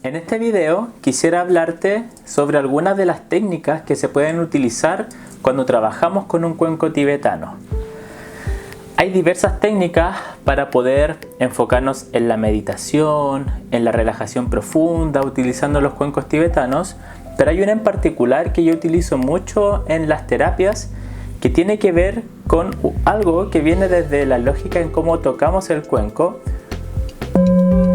En este video quisiera hablarte sobre algunas de las técnicas que se pueden utilizar cuando trabajamos con un cuenco tibetano. Hay diversas técnicas para poder enfocarnos en la meditación, en la relajación profunda, utilizando los cuencos tibetanos, pero hay una en particular que yo utilizo mucho en las terapias que tiene que ver con algo que viene desde la lógica en cómo tocamos el cuenco.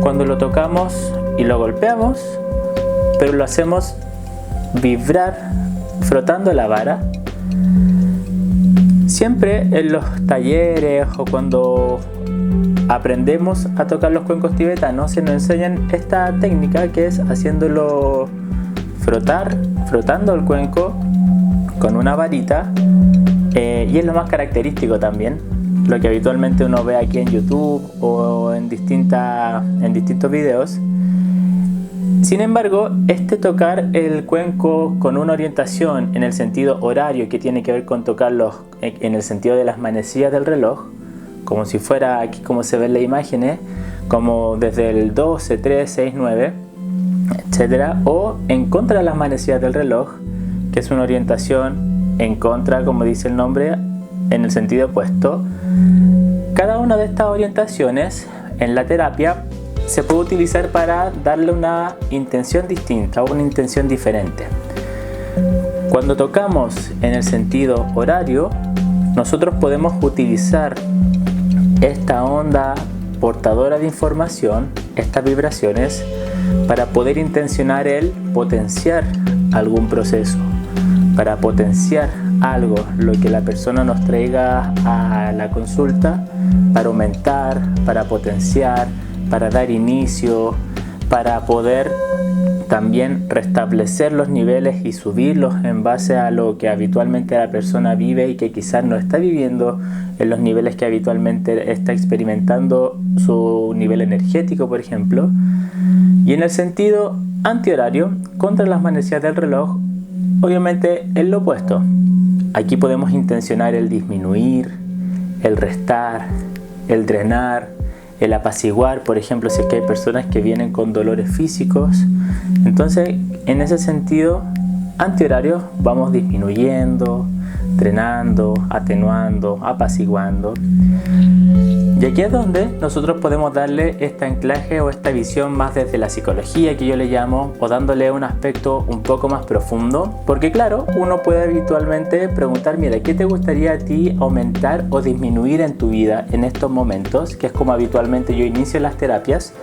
Cuando lo tocamos y lo golpeamos, pero lo hacemos vibrar frotando la vara. Siempre en los talleres o cuando aprendemos a tocar los cuencos tibetanos se nos enseñan esta técnica que es haciéndolo frotando el cuenco con una varita, y es lo más característico también, lo que habitualmente uno ve aquí en YouTube o en distintos videos. Sin embargo, tocar el cuenco con una orientación en el sentido horario, que tiene que ver con tocarlos en el sentido de las manecillas del reloj, como si fuera aquí como se ven las imágenes, como desde el 12, 3, 6, 9, etc. O en contra de las manecillas del reloj, que es una orientación en contra, como dice el nombre, en el sentido opuesto. Cada una de estas orientaciones en la terapia se puede utilizar para darle una intención distinta o una intención diferente. Cuando tocamos en el sentido horario, nosotros podemos utilizar esta onda portadora de información, estas vibraciones, para poder intencionar el potenciar algún proceso, para potenciar algo, lo que la persona nos traiga a la consulta, para aumentar, para potenciar, para dar inicio, para poder también restablecer los niveles y subirlos en base a lo que habitualmente la persona vive y que quizás no está viviendo en los niveles que habitualmente está experimentando su nivel energético, por ejemplo. Y en el sentido antihorario, contra las manecillas del reloj, obviamente es lo opuesto. Aquí podemos intencionar el disminuir, el restar, el drenar, el apaciguar, por ejemplo, si es que hay personas que vienen con dolores físicos. Entonces, en ese sentido antihorario vamos disminuyendo, drenando, atenuando, apaciguando. Y aquí es donde nosotros podemos darle este anclaje o esta visión más desde la psicología, que yo le llamo, o dándole un aspecto un poco más profundo, porque claro, uno puede habitualmente preguntar, mira, ¿qué te gustaría a ti aumentar o disminuir en tu vida en estos momentos? Que es como habitualmente yo inicio las terapias.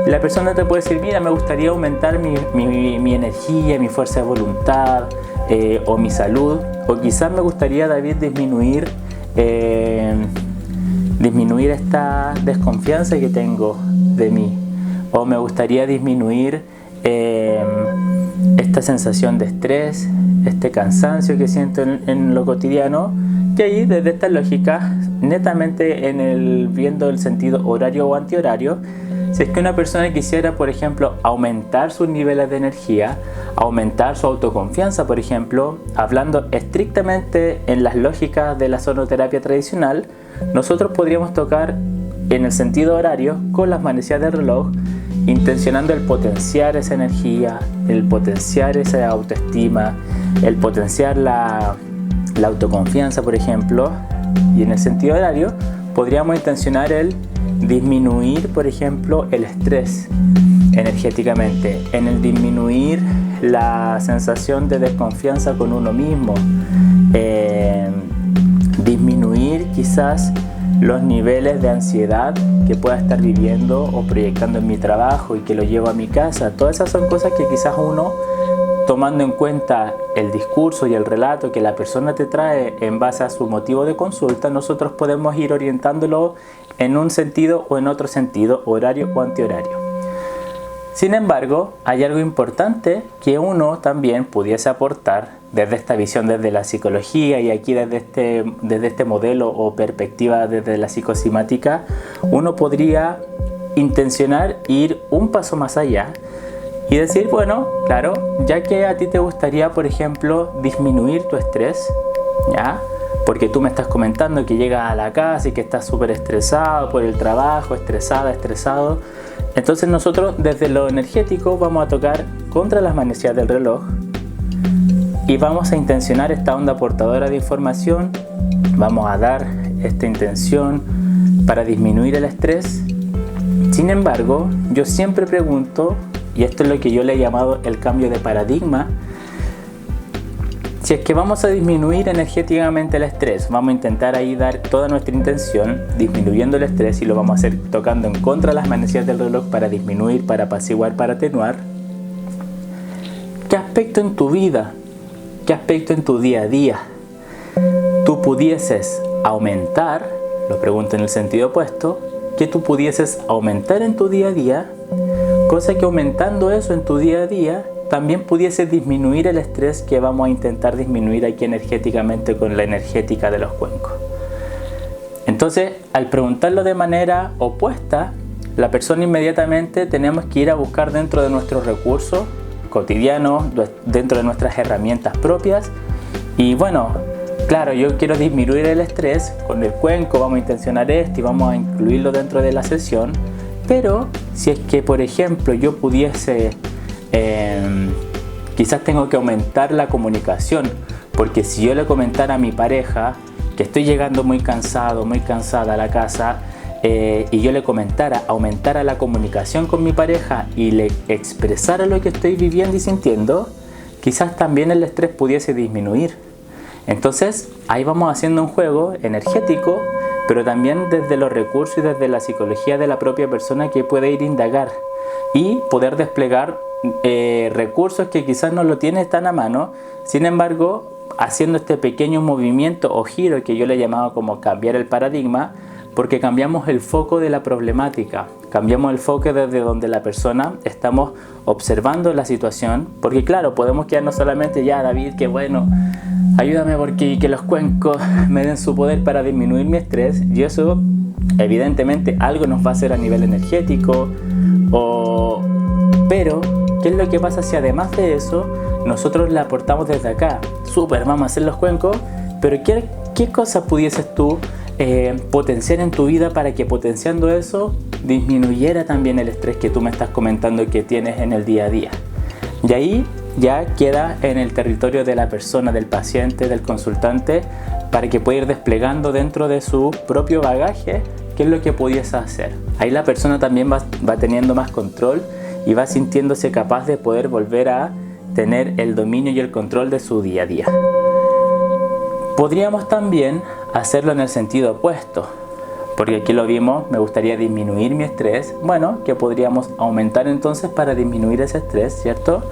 Y la persona te puede decir, mira, me gustaría aumentar mi energía, mi fuerza de voluntad, o mi salud, o quizás me gustaría, David, disminuir esta desconfianza que tengo de mí, o me gustaría disminuir esta sensación de estrés, este cansancio que siento en lo cotidiano. Y ahí, desde esta lógica, netamente viendo el sentido horario o antihorario, si es que una persona quisiera, por ejemplo, aumentar sus niveles de energía, aumentar su autoconfianza, por ejemplo, hablando estrictamente en las lógicas de la sonoterapia tradicional, nosotros podríamos tocar en el sentido horario con las manecillas del reloj, intencionando el potenciar esa energía, el potenciar esa autoestima, el potenciar la autoconfianza, por ejemplo. Y en el sentido horario podríamos intencionar el disminuir, por ejemplo, el estrés energéticamente, en el disminuir la sensación de desconfianza con uno mismo, disminuir quizás los niveles de ansiedad que pueda estar viviendo o proyectando en mi trabajo y que lo llevo a mi casa. Todas esas son cosas que quizás uno, tomando en cuenta el discurso y el relato que la persona te trae en base a su motivo de consulta, nosotros podemos ir orientándolo en un sentido o en otro sentido, horario o antihorario. Sin embargo, hay algo importante que uno también pudiese aportar desde esta visión, desde la psicología, y aquí desde este modelo o perspectiva desde la psicosimática. Uno podría intencionar ir un paso más allá y decir, bueno, claro, ya que a ti te gustaría, por ejemplo, disminuir tu estrés, ¿ya? Porque tú me estás comentando que llegas a la casa y que estás súper estresado por el trabajo, estresado, Entonces nosotros desde lo energético vamos a tocar contra las manecillas del reloj y vamos a intencionar esta onda portadora de información, vamos a dar esta intención para disminuir el estrés. Sin embargo, yo siempre pregunto, y esto es lo que yo le he llamado el cambio de paradigma, si es que vamos a disminuir energéticamente el estrés, vamos a intentar ahí dar toda nuestra intención disminuyendo el estrés y lo vamos a hacer tocando en contra de las manecillas del reloj para disminuir, para apaciguar, para atenuar. ¿Qué aspecto en tu vida, qué aspecto en tu día a día tú pudieses aumentar, lo pregunto en el sentido opuesto, que tú pudieses aumentar en tu día a día, cosa que aumentando eso en tu día a día también pudiese disminuir el estrés que vamos a intentar disminuir aquí energéticamente con la energética de los cuencos? Entonces, al preguntarlo de manera opuesta, la persona inmediatamente tenemos que ir a buscar dentro de nuestros recursos cotidianos, dentro de nuestras herramientas propias. Y bueno, claro, yo quiero disminuir el estrés con el cuenco, vamos a intencionar esto y vamos a incluirlo dentro de la sesión. Pero si es que, por ejemplo, yo pudiese quizás tengo que aumentar la comunicación, porque si yo le comentara a mi pareja que estoy llegando muy cansado, muy cansada a la casa, y yo le aumentara la comunicación con mi pareja y le expresara lo que estoy viviendo y sintiendo, quizás también el estrés pudiese disminuir. Entonces ahí vamos haciendo un juego energético, pero también desde los recursos y desde la psicología de la propia persona, que puede ir a indagar y poder desplegar recursos que quizás no lo tiene tan a mano. Sin embargo, haciendo este pequeño movimiento o giro que yo le llamaba como cambiar el paradigma, porque cambiamos el foco de la problemática, cambiamos el foco desde donde la persona estamos observando la situación, porque claro, podemos quedarnos solamente ya, David, que bueno, ayúdame porque que los cuencos me den su poder para disminuir mi estrés, y eso evidentemente algo nos va a hacer a nivel energético, pero ¿qué es lo que pasa si además de eso nosotros le aportamos desde acá? Súper, vamos a hacer los cuencos, pero ¿qué cosas pudieses tú potenciar en tu vida para que potenciando eso disminuyera también el estrés que tú me estás comentando que tienes en el día a día? Y ahí ya queda en el territorio de la persona, del paciente, del consultante, para que pueda ir desplegando dentro de su propio bagaje qué es lo que pudiese hacer. Ahí la persona también va teniendo más control y va sintiéndose capaz de poder volver a tener el dominio y el control de su día a día. Podríamos también hacerlo en el sentido opuesto, porque aquí lo vimos, me gustaría disminuir mi estrés. Bueno, ¿qué podríamos aumentar entonces para disminuir ese estrés, cierto?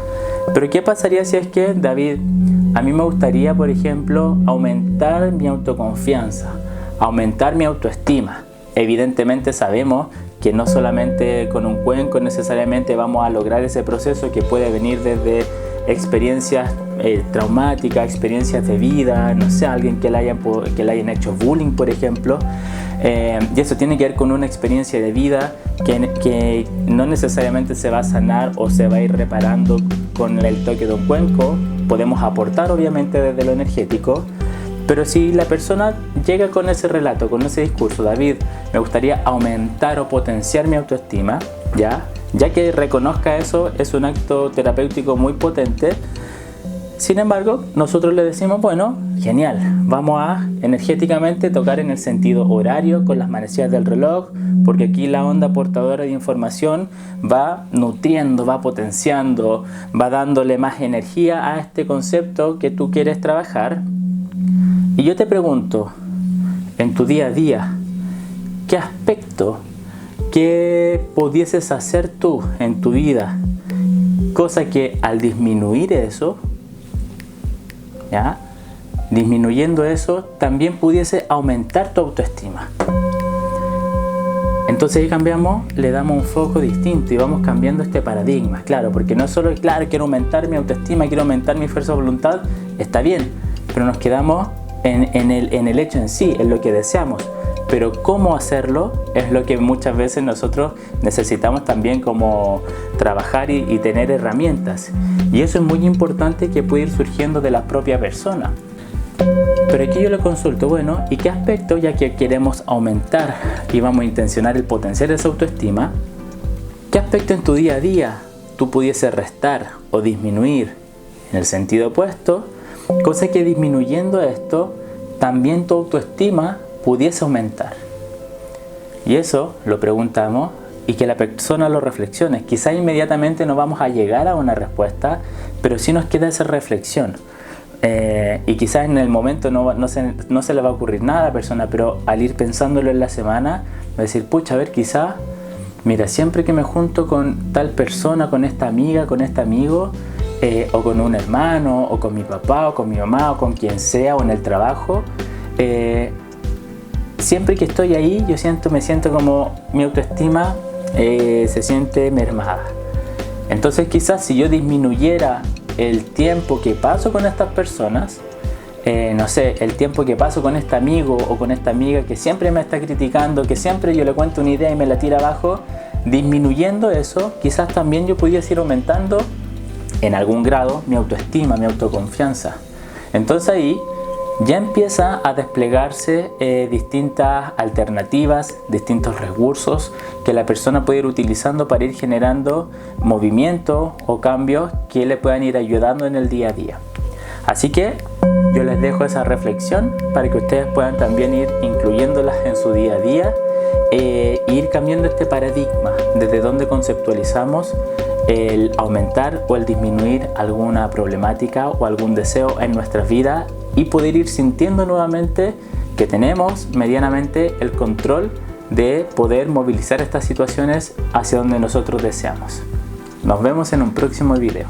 Pero ¿qué pasaría si es que, David, a mí me gustaría, por ejemplo, aumentar mi autoconfianza, aumentar mi autoestima? Evidentemente sabemos que no solamente con un cuenco necesariamente vamos a lograr ese proceso, que puede venir desde experiencias traumáticas, experiencias de vida, no sé, alguien que le hayan hecho bullying, por ejemplo, y eso tiene que ver con una experiencia de vida que no necesariamente se va a sanar o se va a ir reparando con el toque de un cuenco. Podemos aportar obviamente desde lo energético, pero si la persona llega con ese relato, con ese discurso, David, me gustaría aumentar o potenciar mi autoestima, ya que reconozca eso, es un acto terapéutico muy potente. Sin embargo, nosotros le decimos, bueno, genial, vamos a energéticamente tocar en el sentido horario con las manecillas del reloj, porque aquí la onda portadora de información va nutriendo, va potenciando, va dándole más energía a este concepto que tú quieres trabajar. Y yo te pregunto, en tu día a día, ¿qué aspecto, qué pudieses hacer tú en tu vida? Cosa que al disminuir eso, disminuyendo eso, también pudiese aumentar tu autoestima. Entonces ahí cambiamos, le damos un foco distinto y vamos cambiando este paradigma, claro, porque no solo, claro, quiero aumentar mi autoestima, quiero aumentar mi fuerza de voluntad, está bien, pero nos quedamos en el hecho en sí, en lo que deseamos. Pero cómo hacerlo es lo que muchas veces nosotros necesitamos también como trabajar y tener herramientas. Y eso es muy importante, que puede ir surgiendo de la propia persona. Pero aquí yo le consulto, bueno, ¿y qué aspecto, ya que queremos aumentar y vamos a intencionar el potenciar esa autoestima, ¿Qué aspecto en tu día a día tú pudieses restar o disminuir en el sentido opuesto? Cosa que disminuyendo esto, también tu autoestima pudiese aumentar. Y eso lo preguntamos y que la persona lo reflexione. Quizás inmediatamente no vamos a llegar a una respuesta, pero sí nos queda esa reflexión. Y quizás en el momento no se le va a ocurrir nada a la persona, pero al ir pensándolo en la semana, va a decir, pucha, a ver, quizás, mira, siempre que me junto con tal persona, con esta amiga, con este amigo, o con un hermano, o con mi papá, o con mi mamá, o con quien sea, o en el trabajo, siempre que estoy ahí, me siento como mi autoestima se siente mermada. Entonces quizás si yo disminuyera el tiempo que paso con estas personas, no sé, el tiempo que paso con este amigo o con esta amiga que siempre me está criticando, que siempre yo le cuento una idea y me la tira abajo, disminuyendo eso, quizás también yo pudiese ir aumentando en algún grado mi autoestima, mi autoconfianza. Entonces ahí ya empieza a desplegarse distintas alternativas, distintos recursos que la persona puede ir utilizando para ir generando movimientos o cambios que le puedan ir ayudando en el día a día. Así que yo les dejo esa reflexión para que ustedes puedan también ir incluyéndolas en su día a día e ir cambiando este paradigma desde donde conceptualizamos el aumentar o el disminuir alguna problemática o algún deseo en nuestras vidas y poder ir sintiendo nuevamente que tenemos medianamente el control de poder movilizar estas situaciones hacia donde nosotros deseamos. Nos vemos en un próximo video.